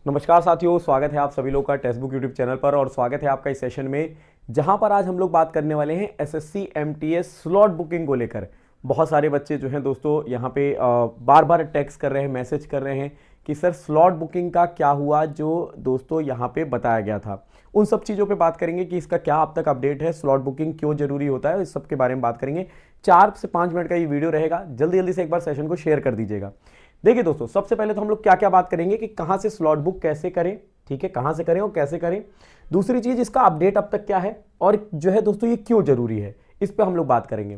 नमस्कार साथियों, स्वागत है आप सभी लोग का टेक्स्ट बुक यूट्यूब चैनल पर और स्वागत है आपका इस सेशन में जहां पर आज हम लोग बात करने वाले हैं एसएससी एमटीएस स्लॉट बुकिंग को लेकर। बहुत सारे बच्चे जो हैं दोस्तों यहाँ पे बार बार टेक्स्ट कर रहे हैं, मैसेज कर रहे हैं कि सर स्लॉट बुकिंग का क्या हुआ, जो दोस्तों यहाँ पे बताया गया था। उन सब चीज़ों पे बात करेंगे कि इसका क्या अब तक अपडेट है, स्लॉट बुकिंग क्यों जरूरी होता है, इस सब के बारे में बात करेंगे। 4 से 5 मिनट का ये वीडियो रहेगा, जल्दी जल्दी से एक बार सेशन को शेयर कर दीजिएगा। देखिए दोस्तों, सबसे पहले तो हम लोग क्या क्या बात करेंगे कि कहां से स्लॉट बुक कैसे करें, ठीक है, कहां से करें और कैसे करें। दूसरी चीज, इसका अपडेट अब तक क्या है और जो है दोस्तों ये क्यों जरूरी है, इस पर हम लोग बात करेंगे।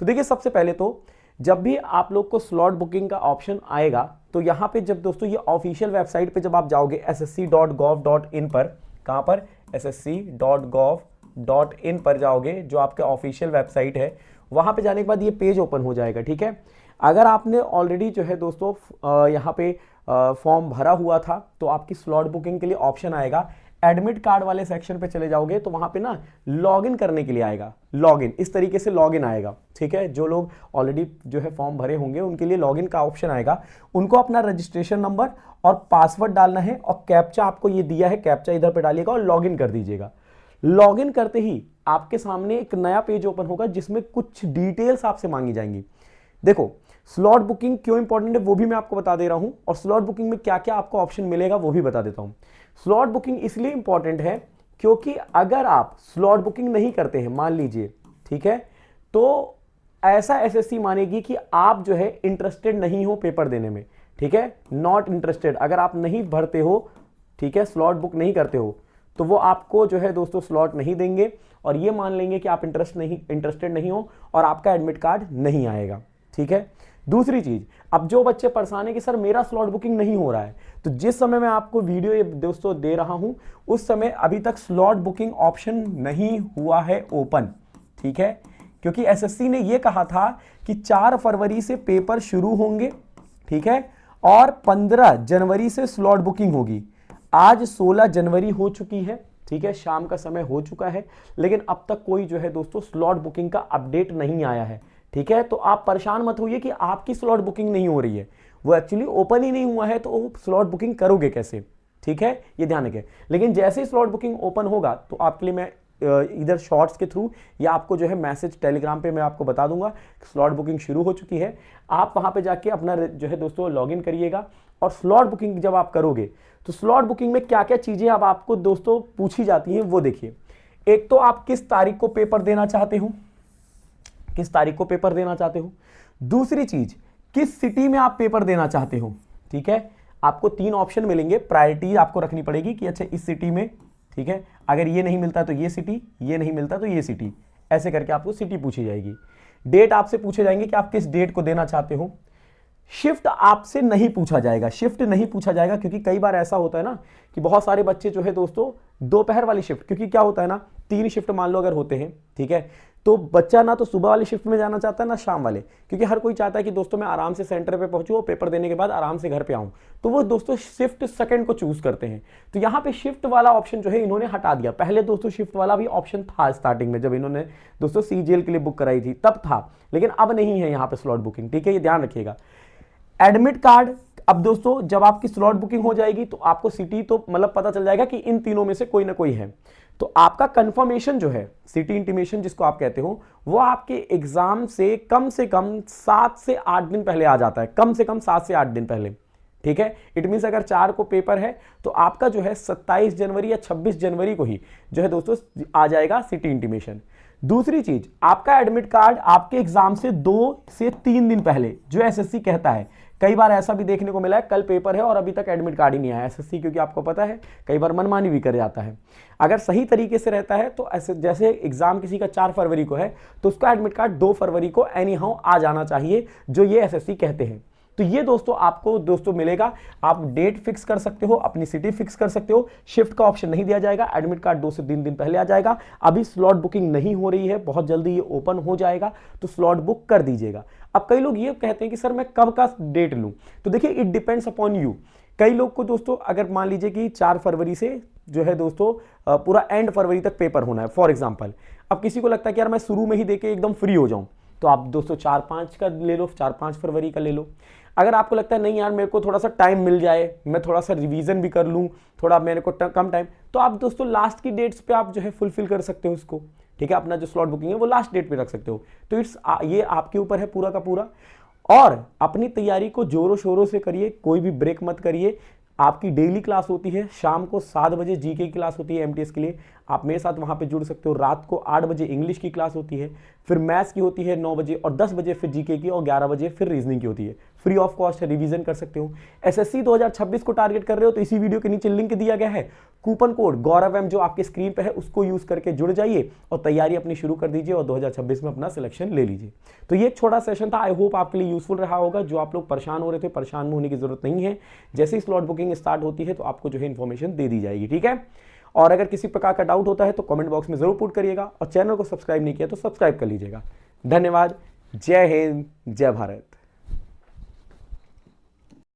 तो देखिए, सबसे पहले तो जब भी आप लोग को स्लॉट बुकिंग का ऑप्शन आएगा तो यहां पे जब दोस्तों ये ऑफिशियल वेबसाइट पे जब आप जाओगे ssc.gov.in पर, कहां पर, ssc.gov.in पर जाओगे, जो आपके ऑफिशियल वेबसाइट है, वहां पे जाने के बाद ये पेज ओपन हो जाएगा। ठीक है, अगर आपने ऑलरेडी जो है दोस्तों यहाँ पे फॉर्म भरा हुआ था तो आपकी स्लॉट बुकिंग के लिए ऑप्शन आएगा। एडमिट कार्ड वाले सेक्शन पे चले जाओगे तो वहां पे ना लॉगिन करने के लिए आएगा, लॉगिन, इस तरीके से लॉगिन आएगा। ठीक है, जो लोग ऑलरेडी जो है फॉर्म भरे होंगे उनके लिए लॉगिन का ऑप्शन आएगा। उनको अपना रजिस्ट्रेशन नंबर और पासवर्ड डालना है और कैप्चा आपको ये दिया है, कैप्चा इधर पे डालिएगा और लॉगिन कर दीजिएगा। लॉगिन करते ही आपके सामने एक नया पेज ओपन होगा जिसमें कुछ डिटेल्स आपसे मांगी जाएंगी। देखो, स्लॉट बुकिंग क्यों इंपॉर्टेंट है वो भी मैं आपको बता दे रहा हूं और स्लॉट बुकिंग में क्या क्या आपको ऑप्शन मिलेगा वो भी बता देता हूं। स्लॉट बुकिंग इसलिए इंपॉर्टेंट है क्योंकि अगर आप स्लॉट बुकिंग नहीं करते हैं, मान लीजिए, ठीक है, तो ऐसा एसएससी मानेगी कि आप जो है इंटरेस्टेड नहीं हो पेपर देने में। ठीक है, नॉट इंटरेस्टेड, अगर आप नहीं भरते हो, ठीक है, स्लॉट बुक नहीं करते हो, तो वो आपको जो है दोस्तों स्लॉट नहीं देंगे और ये मान लेंगे कि आप इंटरेस्टेड नहीं हो और आपका एडमिट कार्ड नहीं आएगा। ठीक है, दूसरी चीज, अब जो बच्चे परेशान है कि सर मेरा स्लॉट बुकिंग नहीं हो रहा है, तो जिस समय मैं आपको वीडियो ये दोस्तों दे रहा हूं उस समय अभी तक स्लॉट बुकिंग ऑप्शन नहीं हुआ है ओपन। ठीक है, क्योंकि एसएससी ने यह कहा था कि 4 फरवरी से पेपर शुरू होंगे, ठीक है, और 15 जनवरी से स्लॉट बुकिंग होगी। आज 16 जनवरी हो चुकी है, ठीक है, शाम का समय हो चुका है, लेकिन अब तक कोई जो है दोस्तों स्लॉट बुकिंग का अपडेट नहीं आया है। ठीक है, तो आप परेशान मत होइए कि आपकी स्लॉट बुकिंग नहीं हो रही है, वो एक्चुअली ओपन ही नहीं हुआ है, तो स्लॉट बुकिंग करोगे कैसे। ठीक है, ये ध्यान रखें। लेकिन जैसे ही स्लॉट बुकिंग ओपन होगा तो आपके लिए मैं इधर शॉर्ट्स के थ्रू या आपको जो है मैसेज टेलीग्राम पे मैं आपको बता दूंगा स्लॉट बुकिंग शुरू हो चुकी है। आप वहां पे जाके अपना जो है दोस्तों लॉगिन करिएगा और स्लॉट बुकिंग जब आप करोगे तो स्लॉट बुकिंग में क्या क्या चीजें अब आपको दोस्तों पूछी जाती हैं वो देखिए। एक तो आप किस तारीख को पेपर देना चाहते हो, किस तारीख को पेपर देना चाहते हो। दूसरी चीज, किस सिटी में आप पेपर देना चाहते हो। ठीक है, आपको 3 ऑप्शन मिलेंगे, प्रायोरिटी आपको रखनी पड़ेगी कि अच्छा इस सिटी में, ठीक है, अगर ये नहीं मिलता तो ये सिटी, ये नहीं मिलता तो ये सिटी, ऐसे करके आपको सिटी पूछी जाएगी। डेट आपसे पूछे जाएंगे कि आप किस डेट को देना चाहते हो। शिफ्ट आपसे नहीं पूछा जाएगा, शिफ्ट नहीं पूछा जाएगा, क्योंकि कई बार ऐसा होता है ना कि बहुत सारे बच्चे जो है दोस्तों दोपहर वाली शिफ्ट, क्योंकि क्या होता है ना 3 शिफ्ट मान लो अगर होते हैं, ठीक है, तो बच्चा ना तो सुबह वाली शिफ्ट में जाना चाहता है ना शाम वाले, क्योंकि हर कोई चाहता है कि दोस्तों मैं आराम से सेंटर पे पहुंचूं और पेपर देने के बाद आराम से घर पे आऊं, तो वो दोस्तों शिफ्ट सेकंड को चूज करते हैं। तो यहां पे शिफ्ट वाला ऑप्शन जो है इन्होंने हटा दिया। पहले दोस्तों शिफ्ट वाला भी ऑप्शन था स्टार्टिंग में, जब इन्होंने दोस्तों सीजीएल के लिए बुक कराई थी तब था, लेकिन अब नहीं है यहां पे स्लॉट बुकिंग। ठीक है, ये ध्यान रखिएगा। एडमिट कार्ड, अब दोस्तों जब आपकी स्लॉट बुकिंग हो जाएगी तो आपको सिटी तो मतलब पता चल जाएगा कि इन तीनों में से कोई ना कोई है, तो आपका कंफर्मेशन जो है, सिटी इंटीमेशन जिसको आप कहते हो, वो आपके एग्जाम से कम 7 से 8 दिन पहले आ जाता है, कम से कम 7 से 8 दिन पहले। ठीक है, इट मीन अगर 4 को पेपर है तो आपका जो है 27 जनवरी या 26 जनवरी को ही जो है दोस्तों आ जाएगा सिटी इंटीमेशन। दूसरी चीज, आपका एडमिट कार्ड आपके एग्जाम से 2 से 3 दिन पहले जो एसएससी कहता है। कई बार ऐसा भी देखने को मिला है कल पेपर है और अभी तक एडमिट कार्ड ही नहीं आया एसएससी, क्योंकि आपको पता है कई बार मनमानी भी कर जाता है। अगर सही तरीके से रहता है तो ऐसे जैसे एग्जाम किसी का 4 फरवरी को है तो उसका एडमिट कार्ड 2 फरवरी को एनी हाउ आ जाना चाहिए, जो ये एसएससी कहते हैं। तो ये दोस्तों आपको दोस्तों मिलेगा, आप डेट फिक्स कर सकते हो, अपनी सिटी फिक्स कर सकते हो, शिफ्ट का ऑप्शन नहीं दिया जाएगा, एडमिट कार्ड 2 से 3 दिन पहले आ जाएगा। अभी स्लॉट बुकिंग नहीं हो रही है, बहुत जल्दी ये ओपन हो जाएगा, तो स्लॉट बुक कर दीजिएगा। अब कई लोग ये कहते हैं कि सर मैं कब का डेट लूं, तो देखिए इट डिपेंड्स अपॉन यू। कई लोग को दोस्तों अगर मान लीजिए कि 4 फरवरी से जो है दोस्तों पूरा एंड फरवरी तक पेपर होना है फॉर एग्जांपल, अब किसी को लगता है कि यार मैं शुरू में ही देके एकदम फ्री हो जाऊं, तो आप दोस्तों 4-5 का ले लो, 4-5 फरवरी का ले लो। अगर आपको लगता है नहीं यार मेरे को थोड़ा सा टाइम मिल जाए, मैं थोड़ा सा रिवीजन भी कर लूँ, थोड़ा मेरे को कम टाइम, तो आप दोस्तों लास्ट की डेट्स पे आप जो है फुलफिल कर सकते हो उसको, ठीक है। अपना जो स्लॉट बुकिंग है वो लास्ट डेट पे रख सकते हो। तो ये आपके ऊपर है पूरा का पूरा। और अपनी तैयारी को जोरों शोरों से करिए, कोई भी ब्रेक मत करिए। आपकी डेली क्लास होती है शाम को 7 बजे, जीके की क्लास होती है एमटीएस के लिए, आप मेरे साथ वहां पे जुड़ सकते हो। रात को 8 बजे इंग्लिश की क्लास होती है, फिर मैथ्स की होती है 9 बजे, और 10 बजे फिर जीके की, और 11 बजे फिर रीजनिंग की होती है। फ्री ऑफ कॉस्ट है, रिवीजन कर सकते हो। एसएससी 2026 को टारगेट कर रहे हो तो इसी वीडियो के नीचे लिंक दिया गया है, कूपन कोड गौरव एम जो आपके स्क्रीन पे है उसको यूज करके जुड़ जाइए और तैयारी अपनी शुरू कर दीजिए और 2026 में अपना सिलेक्शन ले लीजिए। तो ये एक छोटा सेशन था, आई होप आपके लिए यूजफुल रहा होगा। जो आप लोग परेशान हो रहे थे, परेशान होने की जरूरत नहीं है। जैसे ही स्लॉट बुकिंग स्टार्ट होती है तो आपको जो है इन्फॉर्मेशन दे दी जाएगी, ठीक है। और अगर किसी प्रकार का डाउट होता है तो कमेंट बॉक्स में जरूर पुट करिएगा, और चैनल को सब्सक्राइब नहीं किया तो सब्सक्राइब कर लीजिएगा। धन्यवाद। जय हिंद, जय भारत।